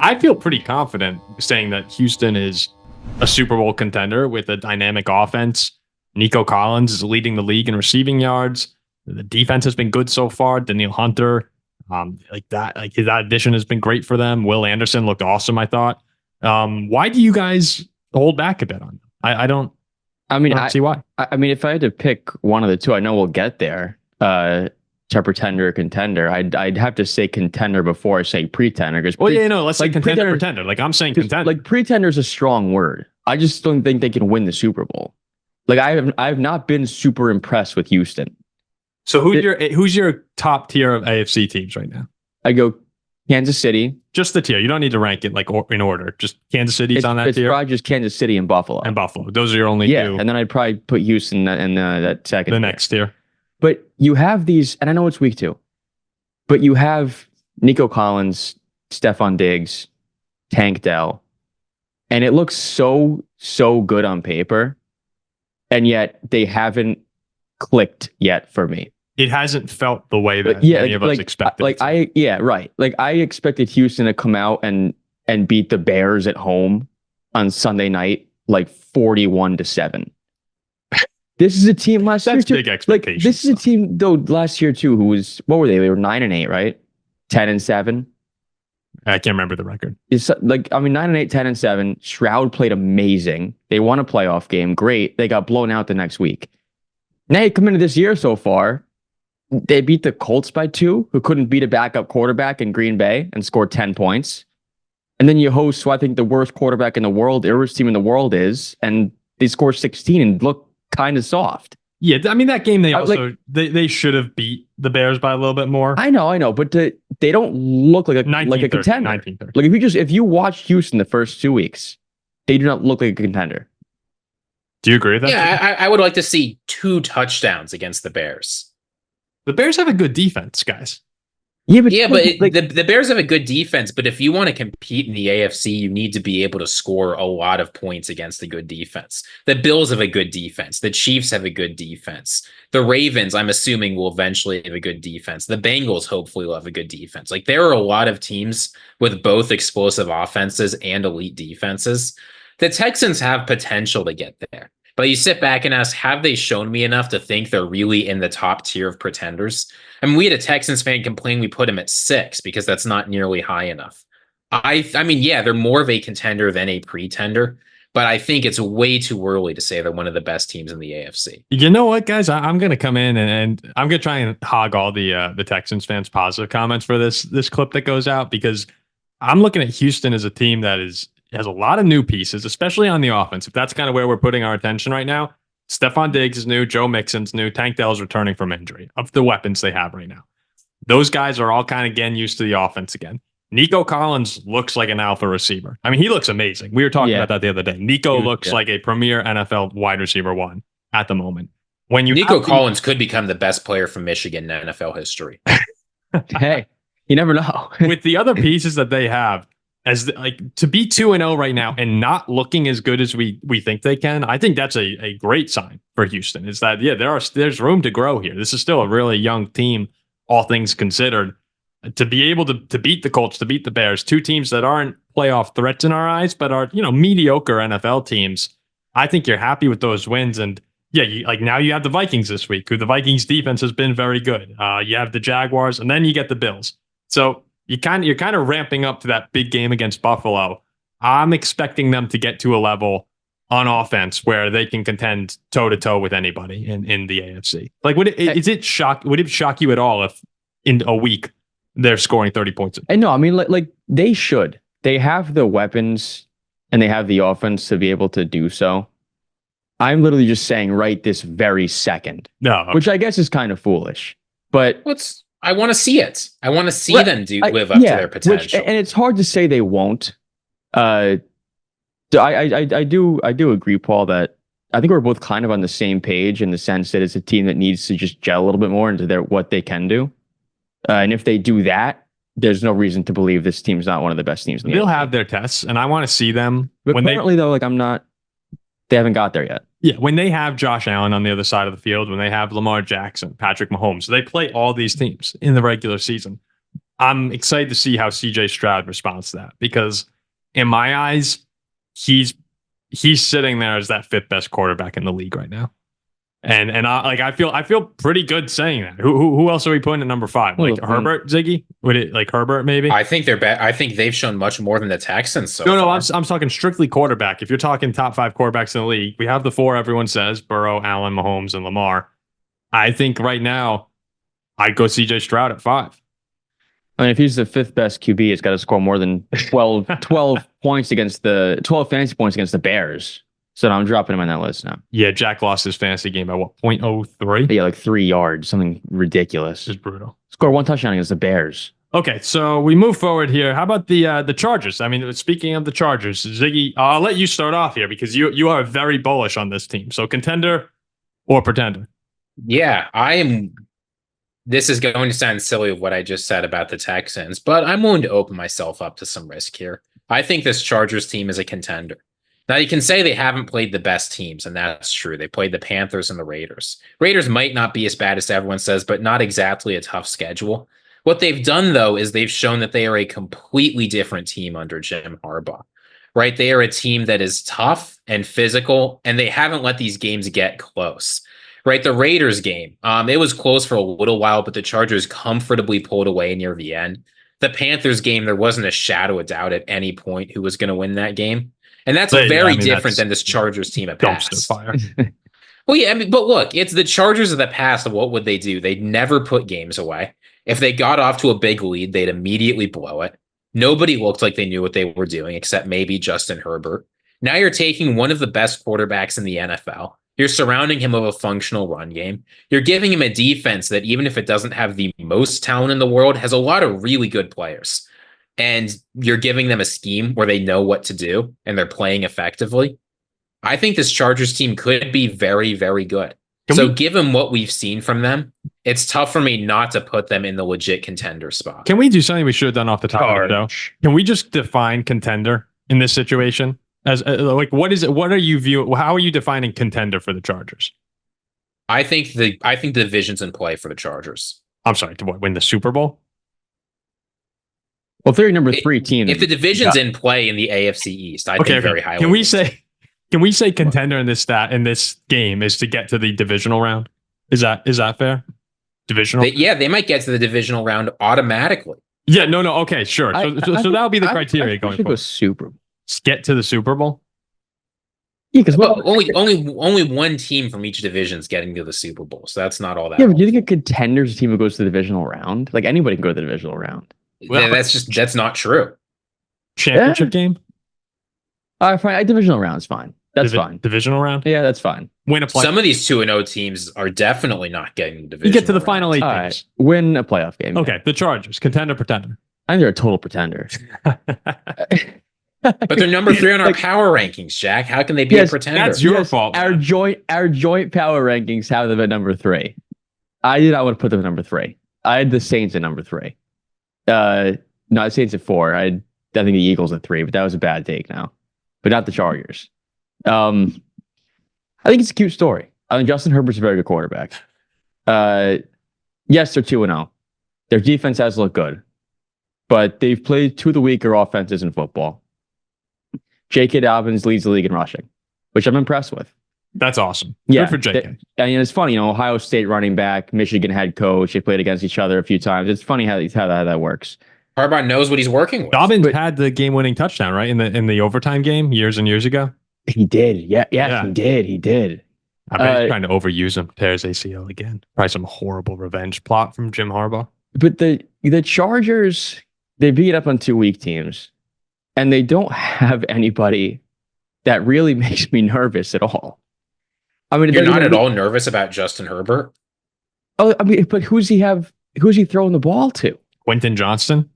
I feel pretty confident saying that Houston is a Super Bowl contender with a dynamic offense. Nico Collins is leading the league in receiving yards. The defense has been good so far. Daniil Hunter, that addition has been great for them. Will Anderson looked awesome, I thought. Why do you guys hold back a bit on them? I don't see why. I mean, if I had to pick one of the two, I know we'll get there. To pretender or contender, I'd have to say contender before I say pretender. Because let's say contender, pretender. Like I'm saying contender. Like pretender is a strong word. I just don't think they can win the Super Bowl. Like I've not been super impressed with Houston. So who's your top tier of AFC teams right now? I go Kansas City. Just the tier. You don't need to rank it like in order. Just Kansas City's on that tier. It's probably just Kansas City and Buffalo. Those are your only two. And then I'd probably put Houston in that second. The next tier. But you have these, and I know it's week 2, but you have Nico Collins, Stefon Diggs, Tank Dell, and it looks so good on paper, and yet they haven't clicked yet for me. It hasn't felt the way that any of us expected. Right. Like I expected Houston to come out and beat the Bears at home on Sunday night, like 41-7. This is a team last year. That's big expectations. This is a team though last year too. Who was what were they? They were 9-8, right? 10-7. I can't remember the record. It's 9-8, 10-7. Stroud played amazing. They won a playoff game. Great. They got blown out the next week. Now you come into this year so far. They beat the Colts by 2, who couldn't beat a backup quarterback in Green Bay and scored 10 points. And then you host who I think the worst quarterback in the world, the worst team in the world is, and they score 16 and look kind of soft. Yeah, I mean that game they should have beat the Bears by a little bit more. I know, but they don't look like a contender. Like if you watch Houston the first 2 weeks, they do not look like a contender. Do you agree with that? Yeah, I would like to see 2 touchdowns against the Bears. The Bears have a good defense, guys. Yeah, but the Bears have a good defense, but if you want to compete in the AFC, you need to be able to score a lot of points against a good defense. The Bills have a good defense. The Chiefs have a good defense. The Ravens, I'm assuming, will eventually have a good defense. The Bengals hopefully will have a good defense. Like there are a lot of teams with both explosive offenses and elite defenses. The Texans have potential to get there. But you sit back and ask, have they shown me enough to think they're really in the top tier of pretenders? I mean, we had a Texans fan complain we put them at 6 because that's not nearly high enough. I mean, yeah, they're more of a contender than a pretender, but I think it's way too early to say they're one of the best teams in the AFC. You know what, guys? I'm going to come in and I'm going to try and hog all the Texans fans' positive comments for this clip that goes out, because I'm looking at Houston as a team that has a lot of new pieces, especially on the offense. If that's kind of where we're putting our attention right now, Stefon Diggs is new, Joe Mixon's new, Tank Dell's returning from injury. Of the weapons they have right now, those guys are all kind of getting used to the offense again. Nico Collins looks like an alpha receiver. I mean, he looks amazing. We were talking about that the other day. Nico looks like a premier NFL wide receiver 1 at the moment. When Nico Collins could become the best player from Michigan in NFL history. Hey, you never know. With the other pieces that they have, to be 2-0 right now and not looking as good as we think they can, I think that's a great sign for Houston. Is that there's room to grow here. This is still a really young team, all things considered. To be able to beat the Colts, to beat the Bears, 2 teams that aren't playoff threats in our eyes, but are mediocre NFL teams. I think you're happy with those wins, and now you have the Vikings this week, who the Vikings defense has been very good. You have the Jaguars, and then you get the Bills. So you're kind of ramping up to that big game against Buffalo. I'm expecting them to get to a level on offense where they can contend toe to toe with anybody in the AFC. Like, would it shock you at all if in a week they're scoring 30 points? And no, I mean, like they should. They have the weapons and they have the offense to be able to do so. I'm literally just saying right this very second. No, okay. Which I guess is kind of foolish, but I want to see it. I want to see them live up to their potential. And it's hard to say they won't. I do agree, Paul, that I think we're both kind of on the same page in the sense that it's a team that needs to just gel a little bit more into what they can do. And if they do that, there's no reason to believe this team's not one of the best teams in the They'll NFL. have their tests, and I want to see them. But currently, though, they haven't got there yet. Yeah, when they have Josh Allen on the other side of the field, when they have Lamar Jackson, Patrick Mahomes, they play all these teams in the regular season. I'm excited to see how CJ Stroud responds to that, because in my eyes, he's sitting there as that fifth best quarterback in the league right now. And I feel pretty good saying that. Who else are we putting at number 5? Like Herbert, Ziggy? Would it like Herbert maybe? I think they're I think they've shown much more than the Texans so No, far. I'm talking strictly quarterback. If you're talking top 5 quarterbacks in the league, we have the 4 everyone says: Burrow, Allen, Mahomes, and Lamar. I think right now I'd go CJ Stroud at 5. I mean, if he's the 5th best QB, he's got to score more than 12 points against 12 fantasy points against the Bears. So I'm dropping him on that list now. Yeah, Jack lost his fantasy game by what, 0.03? Yeah, like 3 yards, something ridiculous. It's brutal. Score 1 touchdown against the Bears. Okay, so we move forward here. How about the Chargers? I mean, speaking of the Chargers, Ziggy, I'll let you start off here because you are very bullish on this team. So contender or pretender? Yeah, I am. This is going to sound silly of what I just said about the Texans, but I'm willing to open myself up to some risk here. I think this Chargers team is a contender. Now, you can say they haven't played the best teams, and that's true. They played the Panthers and the Raiders. Raiders might not be as bad as everyone says, but not exactly a tough schedule. What they've done, though, is they've shown that they are a completely different team under Jim Harbaugh, right? They are a team that is tough and physical, and they haven't let these games get close, right? The Raiders game, it was close for a little while, but the Chargers comfortably pulled away near the end. The Panthers game, there wasn't a shadow of doubt at any point who was going to win that game. And that's very different than this Chargers team at past. Fire. Well, yeah, I mean, but look, it's the Chargers of the past. What would they do? They'd never put games away. If they got off to a big lead, they'd immediately blow it. Nobody looked like they knew what they were doing, except maybe Justin Herbert. Now you're taking one of the best quarterbacks in the NFL. You're surrounding him with a functional run game. You're giving him a defense that, even if it doesn't have the most talent in the world, has a lot of really good players. And you're giving them a scheme where they know what to do and they're playing effectively. I think this Chargers team could be very, very good. Given what we've seen from them, it's tough for me not to put them in the legit contender spot. Can we do something we should have done off the top of the show? Can we just define contender in this situation? As like, what is it? What are you viewing? How are you defining contender for the Chargers? I think the division's in play for the Chargers. I'm sorry, to what, win the Super Bowl? Well, if they're number 3 team. If the division's in play in the AFC East, I think very highly. Can we say contender in this game is to get to the divisional round? Is that fair? Divisional? They might get to the divisional round automatically. Yeah, no, okay, sure. So that'll be the criteria going forward. Super Bowl. Get to the Super Bowl? Yeah, because only one team from each division is getting to the Super Bowl, so that's not all that. Yeah, but do you think a contender's team who goes to the divisional round? Like anybody can go to the divisional round. Well, that's not true. Championship game? All right, fine. Divisional round is fine. That's fine. Divisional round? Yeah, that's fine. Win a playoff. Some of these 2-0 teams are definitely not getting the division. You get to the final 8 teams. Right. Win a playoff game. Okay, the Chargers, contender, pretender. I think they're a total pretender. But they're number 3 on our power rankings, Jack. How can they be a pretender? That's your fault. Our joint power rankings have them at number 3. I did not want to put them at number 3. I had the Saints at number 3. No, the Saints at 4. I think the Eagles at 3, but that was a bad take now. But not the Chargers. I think it's a cute story. I think Justin Herbert's a very good quarterback. Yes, they're 2-0. Their defense has looked good, but they've played 2 of the weaker offenses in football. J.K. Dobbins leads the league in rushing, which I'm impressed with. That's awesome. Yeah, good for J.K. And it's funny, Ohio State running back, Michigan head coach. They played against each other a few times. It's funny how that works. Harbaugh knows what he's working with. Dobbins had the game-winning touchdown, right, in the overtime game years and years ago. He did. Yeah. He did. I bet he's trying to overuse him. Tears ACL again. Probably some horrible revenge plot from Jim Harbaugh. But the Chargers, they beat up on 2 weak teams, and they don't have anybody that really makes me nervous at all. I mean, you're not at all nervous about Justin Herbert? Oh, I mean, but who's he throwing the ball to? Quentin Johnston?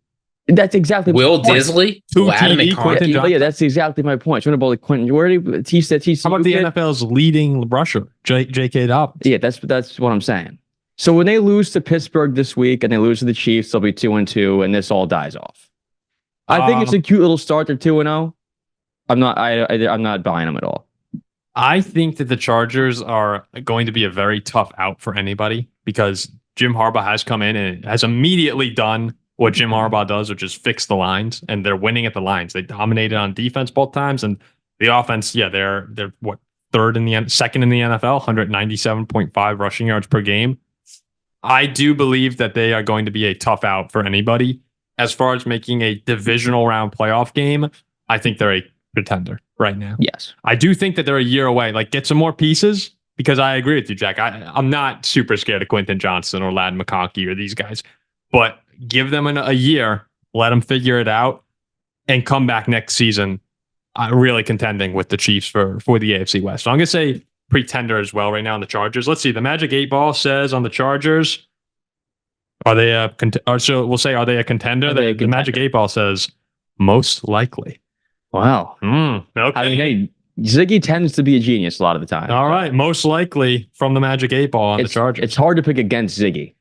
That's exactly Will Disley, Yeah, that's exactly my point. Trying to ball Quentin. How about the NFL's leading rusher, J.K. Dobbins? Yeah, that's what I'm saying. So when they lose to Pittsburgh this week and they lose to the Chiefs, they'll be 2-2, and this all dies off. I think it's a cute little start. They're 2-0. I'm not buying them at all. I think that the Chargers are going to be a very tough out for anybody because Jim Harbaugh has come in and has immediately done what Jim Harbaugh does, which is fix the lines, and they're winning at the lines. They dominated on defense both times, and the offense, yeah, they're what second in the NFL, 197.5 rushing yards per game. I do believe that they are going to be a tough out for anybody. As far as making a divisional round playoff game, I think they're a contender right now. Yes. I do think that they're a year away. Like, get some more pieces, because I agree with you, Jack. I'm not super scared of Quentin Johnson or Ladd McConkey or these guys, but give them a year, let them figure it out, and come back next season really contending with the Chiefs for the AFC West. So I'm going to say pretender as well right now on the Chargers. Let's see. The Magic 8 Ball says on the Chargers, are they a so we'll say, are they a contender? The Magic 8 Ball says most likely. Wow. Okay. I mean, hey, Ziggy tends to be a genius a lot of the time. All right. Most likely from the Magic 8 Ball on the Chargers. It's hard to pick against Ziggy.